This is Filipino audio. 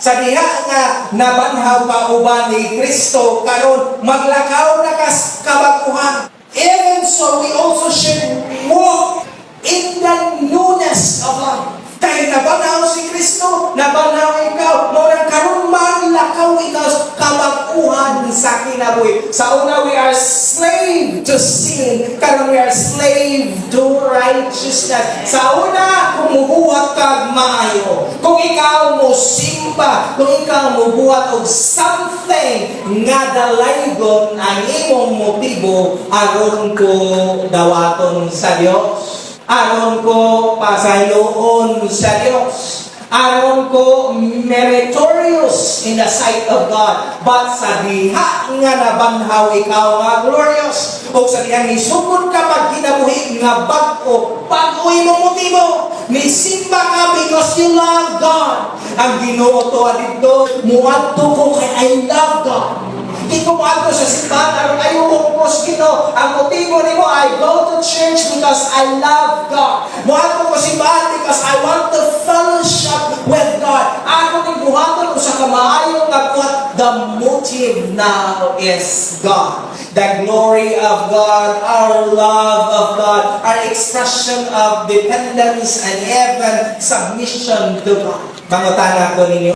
Sa diha nga nabanhaw pa uban ni Kristo karon maglakaw na kas kabaguhan. Even so, we also should walk in the newness of life. Dahil nabanhaw si Kristo, nabanhaw ikaw, muna karon maglakaw ikaw sa kabaguhan sa kinabuhi. Sa una, we are slave to sin. Karon we are slave to righteousness. Sa una, kung mubuhat ka maayo. Kung ikaw mo simba, kung ikaw mo buhat og something nga dalaygon ang imong motibo aron ko dawaton sa Dios. Aron ko pasayloon sa Diyos. Aron ko meritorious in the sight of God. But sa diha nga nabanhaw ikaw nga glorious. O sa diha nisugod ka pag kinabuhi nga bago imong motibo. Nisimba ka because you love God. Ang Ginoo to dito, muadto ko kay I love God. Hindi ko maadto sa simbahan, aron ayoko ko sa Ginoo. Ang motibo nimo, I go to church because I love God. Muadto ko sa simbahan because I want to fellowship with God. Ako ning buhaton ko sa kamaayo nga buhat. The motive now is God. The glory of God, our love of God, our expression of dependence and even submission to God. Mangutana ko ninyo.